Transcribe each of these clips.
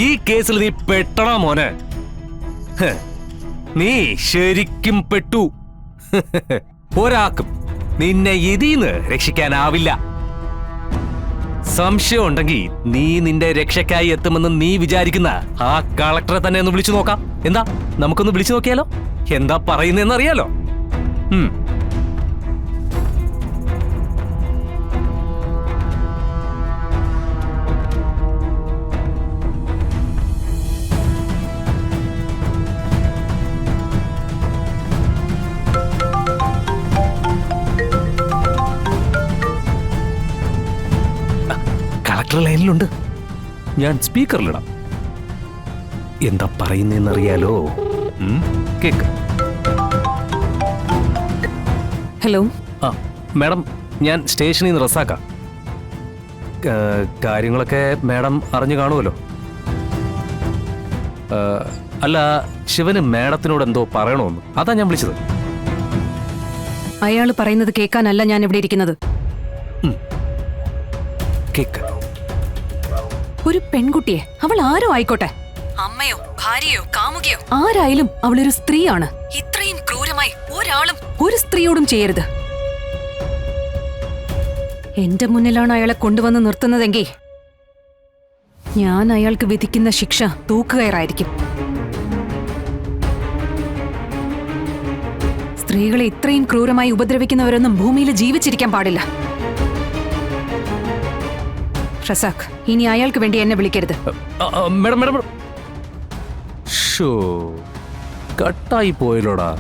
ഈ കേസിൽ നീ പെട്ടണ മോനെ. നീ ശരിക്കും പെട്ടു. ഒരാൾക്കും നിന്നെ ഇതിന്ന് രക്ഷിക്കാനാവില്ല. സംശയം ഉണ്ടെങ്കിൽ നീ നിന്റെ രക്ഷയ്ക്കായി എത്തുമെന്ന് നീ വിചാരിക്കുന്ന ആ കളക്ടറെ തന്നെ ഒന്ന് വിളിച്ചു നോക്കാം. എന്താ, നമുക്കൊന്ന് വിളിച്ചു നോക്കിയാലോ? എന്താ പറയുന്നതെന്ന് അറിയാലോ? കളക്ടർ ലൈനിലുണ്ട്. ഞാൻ സ്പീക്കറിലിടാം. എന്താ പറയുന്നറിയാലോ? കേക്ക്. ഹലോ. ആ മാഡം, ഞാൻ സ്റ്റേഷനിൽ നിന്ന് റസാക്കാം. കാര്യങ്ങളൊക്കെ മാഡം അറിഞ്ഞു കാണുമല്ലോ. അല്ല, ശിവന് മാഡത്തിനോട് എന്തോ പറയണമെന്ന്, അതാ ഞാൻ വിളിച്ചത്. അയാൾ പറയുന്നത് കേൾക്കാനല്ല ഞാൻ ഇവിടെ ഇരിക്കുന്നത്. കേക്ക്. ഒരു പെൺകുട്ടിയെ, അവൾ ആരോ ആയിക്കോട്ടെ, അമ്മയോ ഭാര്യയോ കാമുകയോ ആരായാലും അവളൊരു സ്ത്രീയാണ്. ഇത്രയും ക്രൂരമായി ഒരാളും ഒരു സ്ത്രീയോടും ചെയ്യരുത്. എന്റെ മുന്നിലാണ് അയാളെ കൊണ്ടുവന്ന് നിർത്തുന്നതെങ്കിൽ ഞാൻ അയാൾക്ക് വിധിക്കുന്ന ശിക്ഷ തൂക്കുകയറായിരിക്കും. സ്ത്രീകളെ ഇത്രയും ക്രൂരമായി ഉപദ്രവിക്കുന്നവരൊന്നും ഭൂമിയിൽ ജീവിച്ചിരിക്കാൻ പാടില്ല. റസാഖ്, ഇനി അയാൾക്ക് വേണ്ടി എന്നെ വിളിക്കരുത്. മേഡം മേഡം, ഷോ കട്ടായി പോയല്ലോടാ.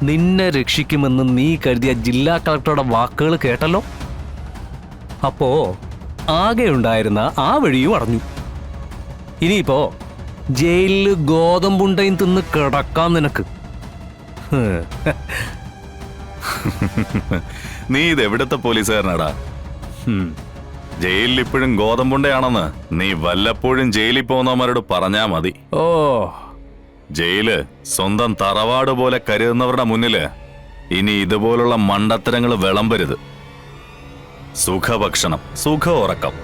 നിന്നെ രക്ഷിക്കുമെന്ന് നീ കരുതിയ ജില്ലാ കളക്ടറുടെ വാക്കുകൾ കേട്ടല്ലോ. അപ്പോ ആകെ ഉണ്ടായിരുന്ന ആ വഴിയും അടഞ്ഞു. ഇനിയിപ്പോ ജയിലില് ഗോതമ്പുണ്ടയും തിന്ന് കിടക്കാൻ നിനക്ക്. നീ ഇതെവിടത്തെ പോലീസുകാരനാടാ? ജയിലിൽ ഇപ്പോഴും ഗോതമ്പുണ്ടയാണെന്ന് നീ വല്ലപ്പോഴും ജയിലിൽ പോകുന്നവന്മാരോട് പറഞ്ഞാ മതി. ഓ, ജയില് സ്വന്തം തറവാട് പോലെ കരുതുന്നവരുടെ മുന്നില് ഇനി ഇതുപോലുള്ള മണ്ടത്തരങ്ങൾ വിളമ്പരുത്. സുഖഭക്ഷണം, സുഖ ഉറക്കം,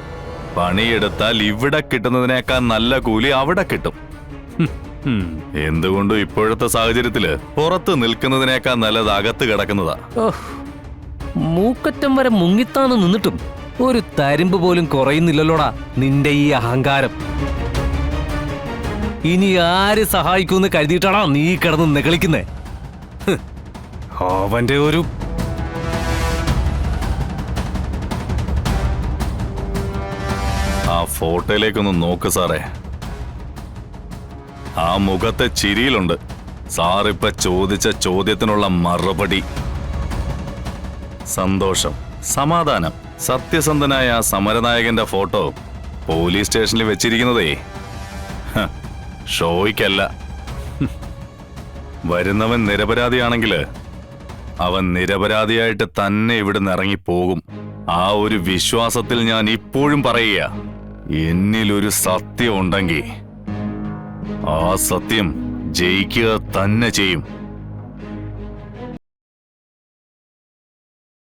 പണിയെടുത്താൽ ഇവിടെ കിട്ടുന്നതിനേക്കാൾ നല്ല കൂലി അവിടെ കിട്ടും. എന്തുകൊണ്ടും ഇപ്പോഴത്തെ സാഹചര്യത്തില് പുറത്ത് നിൽക്കുന്നതിനേക്കാൾ നല്ലത് അകത്ത് കിടക്കുന്നതാ. മൂക്കറ്റം വരെ മുങ്ങിത്താന്ന് നിന്നിട്ടും ഒരു തരിമ്പ് പോലും കുറയുന്നില്ലല്ലോടാ നിന്റെ ഈ അഹങ്കാരം. ഇനി ആര് സഹായിക്കുമെന്ന് കരുതിയിട്ടാണോ നീ കിടന്ന് നെകളിക്കുന്നേ? അവന്റെ ഒരു ആ ഫോട്ടോയിലേക്കൊന്ന് നോക്ക് സാറേ. ആ മുഖത്തെ ചിരിയിലുണ്ട് സാറിപ്പ ചോദിച്ച ചോദ്യത്തിനുള്ള മറുപടി. സന്തോഷം, സമാധാനം. സത്യസന്ധനായ ആ സമരനായകന്റെ ഫോട്ടോ പോലീസ് സ്റ്റേഷനിൽ വെച്ചിരിക്കുന്നതേ ഷോയ്ക്കല്ല. വരുന്നവൻ നിരപരാധിയാണെങ്കില് അവൻ നിരപരാധിയായിട്ട് തന്നെ ഇവിടുന്ന് ഇറങ്ങിപ്പോകും. ആ ഒരു വിശ്വാസത്തിൽ ഞാൻ ഇപ്പോഴും പറയുക, എന്നിലൊരു സത്യം ഉണ്ടെങ്കിൽ ആ സത്യം ജയിക്കുക തന്നെ ചെയ്യും.